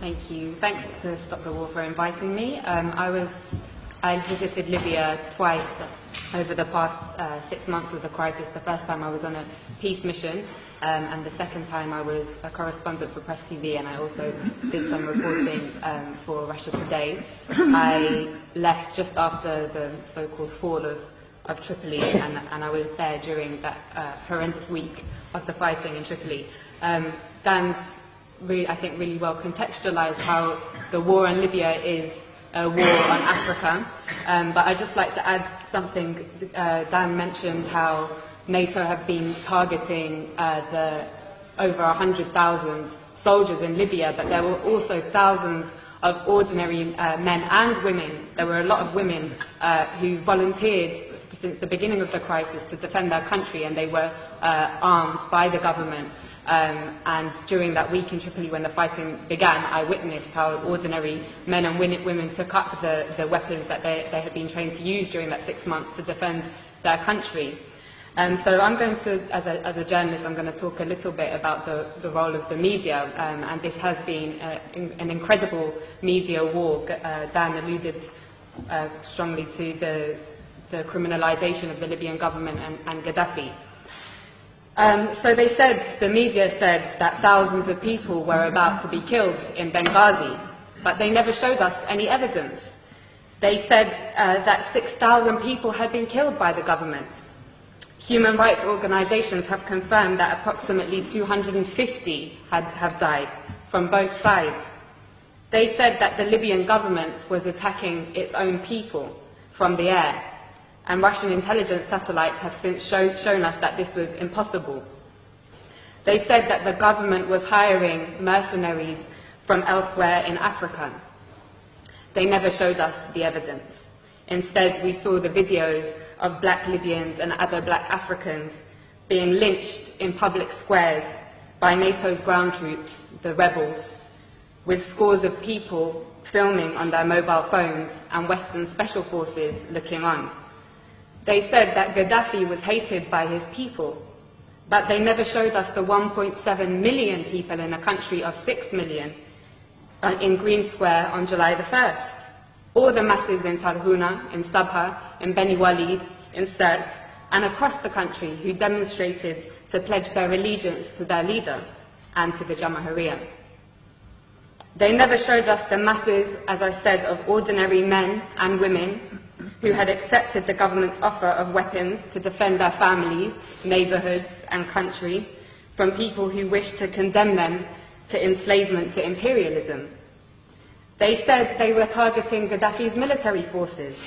Thank you. Thanks to Stop the War for inviting me. I visited Libya twice over the past 6 months of the crisis. The first time I was on a peace mission, and the second time I was a correspondent for Press TV, and I also did some reporting for Russia Today. I left just after the so-called fall of Tripoli, and I was there during that horrendous week of the fighting in Tripoli. Dan's I think really well contextualized how the war in Libya is a war on Africa, but I'd just like to add something. Dan mentioned how NATO have been targeting the over 100,000 soldiers in Libya, but there were also thousands of ordinary men and women. There were a lot of women who volunteered since the beginning of the crisis to defend their country, and they were armed by the government. And during that week in Tripoli when the fighting began, I witnessed how ordinary men and women took up the weapons that they had been trained to use during that 6 months to defend their country. So I'm going to, as a journalist, I'm going to talk a little bit about the role of the media, and this has been an incredible media war. Dan alluded strongly to the criminalization of the Libyan government and Gaddafi. So the media said that thousands of people were about to be killed in Benghazi, but they never showed us any evidence. They said that 6,000 people had been killed by the government. Human rights organizations have confirmed that approximately 250 have died from both sides. They said that the Libyan government was attacking its own people from the air, and Russian intelligence satellites have since shown us that this was impossible. They said that the government was hiring mercenaries from elsewhere in Africa. They never showed us the evidence. Instead, we saw the videos of black Libyans and other black Africans being lynched in public squares by NATO's ground troops, the rebels, with scores of people filming on their mobile phones and Western special forces looking on. They said that Gaddafi was hated by his people, but they never showed us the 1.7 million people in a country of 6 million in Green Square on July the 1st, or the masses in Tarhuna, in Sabha, in Beni Walid, in Sirte, and across the country who demonstrated to pledge their allegiance to their leader and to the Jamahiriya. They never showed us the masses, as I said, of ordinary men and women who had accepted the government's offer of weapons to defend their families, neighbourhoods and country from people who wished to condemn them to enslavement to imperialism. They said they were targeting Gaddafi's military forces.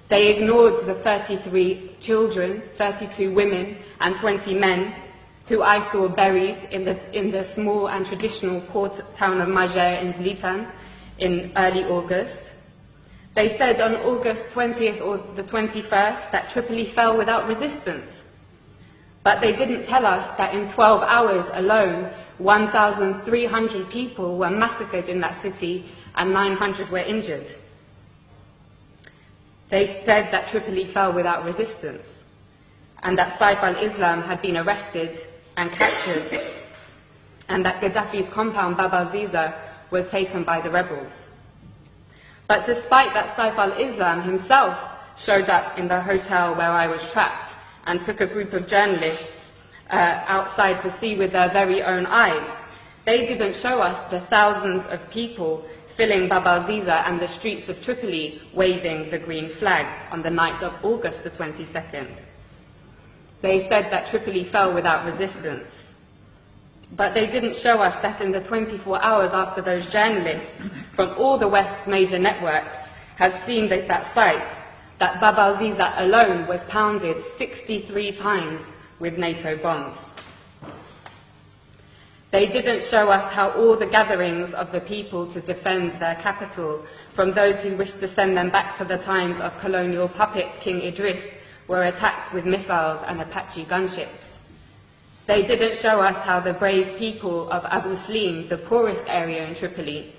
They ignored the 33 children, 32 women and 20 men who I saw buried in the small and traditional port town of Majer in Zlitan in early August. They said on August 20th or the 21st that Tripoli fell without resistance. But they didn't tell us that in 12 hours alone, 1,300 people were massacred in that city and 900 were injured. They said that Tripoli fell without resistance and that Saif al-Islam had been arrested and captured and that Gaddafi's compound Bab al-Ziza was taken by the rebels. But despite that, Saif al-Islam himself showed up in the hotel where I was trapped and took a group of journalists outside to see with their very own eyes. They didn't show us the thousands of people filling Bab al-Ziza and the streets of Tripoli waving the green flag on the night of August the 22nd. They said that Tripoli fell without resistance. But they didn't show us that in the 24 hours after those journalists from all the West's major networks had seen that site, that Bab al-Ziza alone was pounded 63 times with NATO bombs. They didn't show us how all the gatherings of the people to defend their capital, from those who wished to send them back to the times of colonial puppet King Idris, were attacked with missiles and Apache gunships. They didn't show us how the brave people of Abu Slim, the poorest area in Tripoli,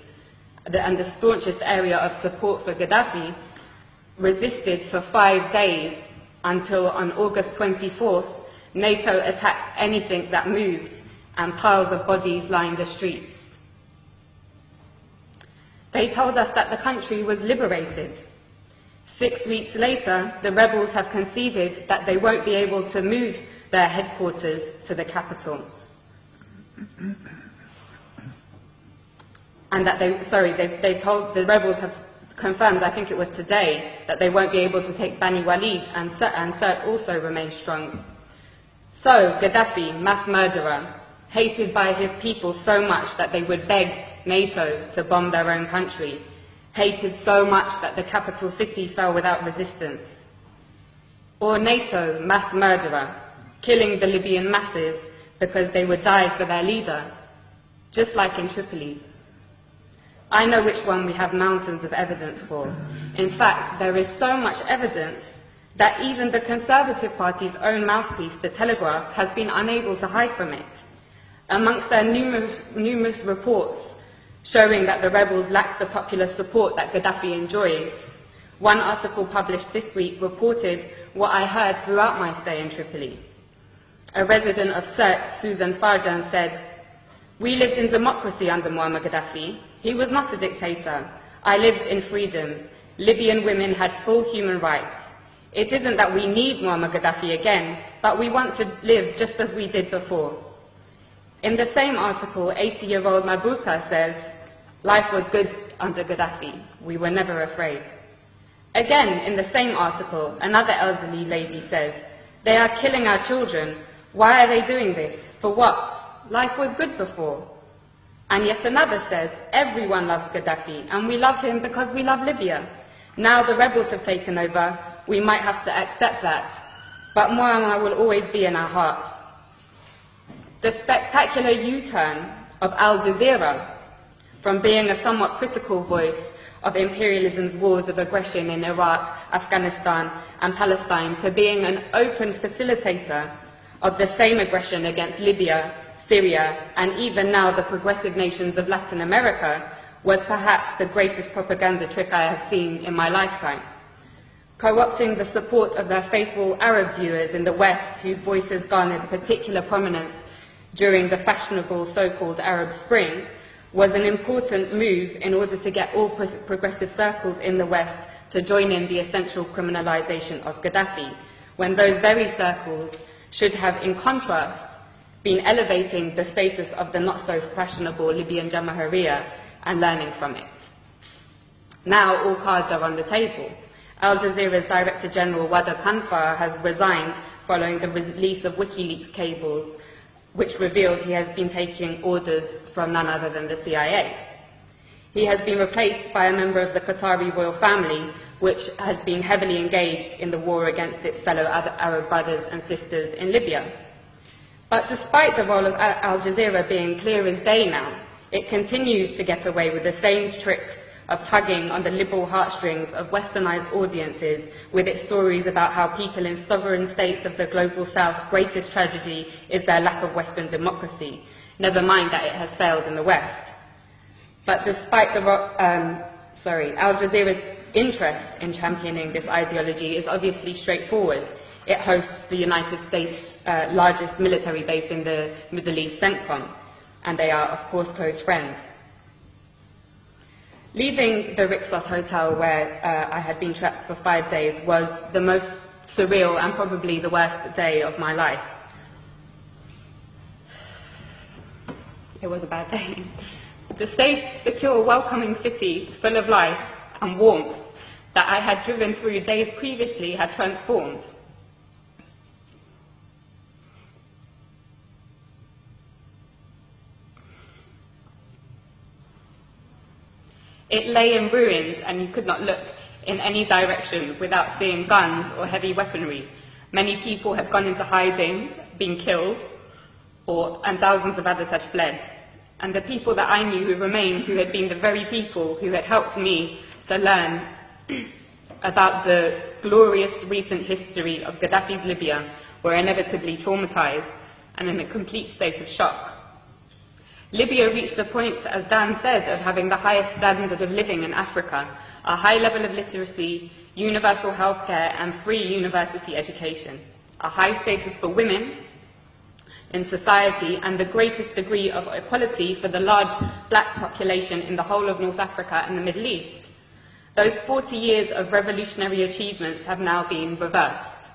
and the staunchest area of support for Gaddafi, resisted for 5 days until on August 24th, NATO attacked anything that moved and piles of bodies lined the streets. They told us that the country was liberated. 6 weeks later, the rebels have conceded that they won't be able to move their headquarters to the capital. And that the rebels have confirmed, I think it was today, that they won't be able to take Bani Walid, and Sirte also remains strong. So, Gaddafi, mass murderer, hated by his people so much that they would beg NATO to bomb their own country, hated so much that the capital city fell without resistance. Or NATO, mass murderer, killing the Libyan masses because they would die for their leader, just like in Tripoli. I know which one we have mountains of evidence for. In fact, there is so much evidence that even the Conservative Party's own mouthpiece, The Telegraph, has been unable to hide from it. Amongst their numerous reports showing that the rebels lack the popular support that Gaddafi enjoys, one article published this week reported what I heard throughout my stay in Tripoli. A resident of Sirte, Susan Farjan, said, "We lived in democracy under Muammar Gaddafi. He was not a dictator. I lived in freedom. Libyan women had full human rights. It isn't that we need Muammar Gaddafi again, but we want to live just as we did before." In the same article, 80-year-old Mabruka says, "Life was good under Gaddafi. We were never afraid." Again, in the same article, another elderly lady says, "They are killing our children. Why are they doing this? For what? Life was good before." And yet another says, "Everyone loves Gaddafi, and we love him because we love Libya. Now the rebels have taken over, we might have to accept that. But Muammar will always be in our hearts." The spectacular U-turn of Al Jazeera, from being a somewhat critical voice of imperialism's wars of aggression in Iraq, Afghanistan, and Palestine, to being an open facilitator of the same aggression against Libya, Syria, and even now the progressive nations of Latin America, was perhaps the greatest propaganda trick I have seen in my lifetime. Co-opting the support of their faithful Arab viewers in the West, whose voices garnered particular prominence during the fashionable so-called Arab Spring, was an important move in order to get all progressive circles in the West to join in the essential criminalization of Gaddafi, when those very circles should have, in contrast, been elevating the status of the not-so-fashionable Libyan Jamahiriya and learning from it. Now all cards are on the table. Al Jazeera's Director General Wada Kanfar has resigned following the release of WikiLeaks cables, which revealed he has been taking orders from none other than the CIA. He has been replaced by a member of the Qatari royal family, which has been heavily engaged in the war against its fellow Arab brothers and sisters in Libya. But despite the role of Al Jazeera being clear as day now, it continues to get away with the same tricks of tugging on the liberal heartstrings of westernized audiences with its stories about how people in sovereign states of the global south's greatest tragedy is their lack of Western democracy, never mind that it has failed in the West. But despite Al Jazeera's interest in championing this ideology is obviously straightforward. It hosts the United States' largest military base in the Middle East, CENTCOM, and they are, of course, close friends. Leaving the Rixos Hotel, where I had been trapped for 5 days, was the most surreal and probably the worst day of my life. It was a bad day. The safe, secure, welcoming city, full of life and warmth that I had driven through days previously had transformed. It lay in ruins, and you could not look in any direction without seeing guns or heavy weaponry. Many people had gone into hiding, been killed, and thousands of others had fled. And the people that I knew who remained, who had been the very people who had helped me to learn about the glorious recent history of Gaddafi's Libya, were inevitably traumatized and in a complete state of shock. Libya reached the point, as Dan said, of having the highest standard of living in Africa, a high level of literacy, universal healthcare, and free university education, a high status for women, in society and the greatest degree of equality for the large black population in the whole of North Africa and the Middle East. Those 40 years of revolutionary achievements have now been reversed.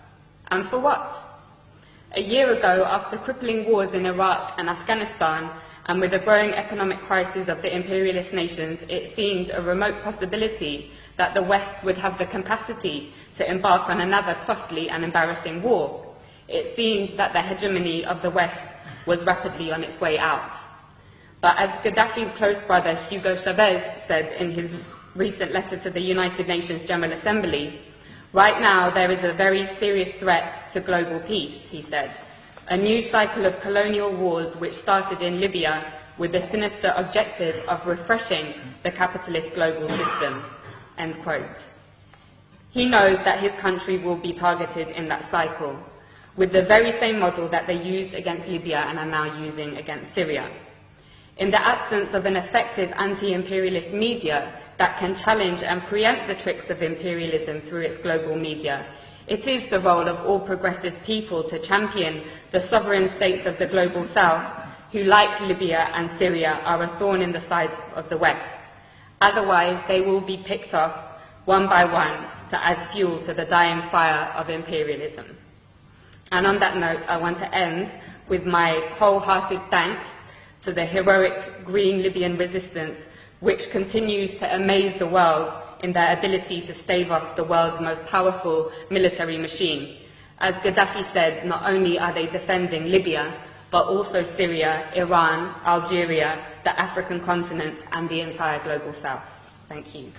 And for what? A year ago, after crippling wars in Iraq and Afghanistan, and with the growing economic crisis of the imperialist nations, it seemed a remote possibility that the West would have the capacity to embark on another costly and embarrassing war. It seemed that the hegemony of the West was rapidly on its way out. But as Gaddafi's close brother Hugo Chavez said in his recent letter to the United Nations General Assembly, right now there is a very serious threat to global peace, he said. A new cycle of colonial wars which started in Libya with the sinister objective of refreshing the capitalist global system, end quote. He knows that his country will be targeted in that cycle, with the very same model that they used against Libya and are now using against Syria. In the absence of an effective anti-imperialist media that can challenge and preempt the tricks of imperialism through its global media, it is the role of all progressive people to champion the sovereign states of the global south, who, like Libya and Syria, are a thorn in the side of the West. Otherwise, they will be picked off one by one to add fuel to the dying fire of imperialism. And on that note, I want to end with my wholehearted thanks to the heroic Green Libyan resistance, which continues to amaze the world in their ability to stave off the world's most powerful military machine. As Gaddafi said, not only are they defending Libya, but also Syria, Iran, Algeria, the African continent, and the entire global south. Thank you.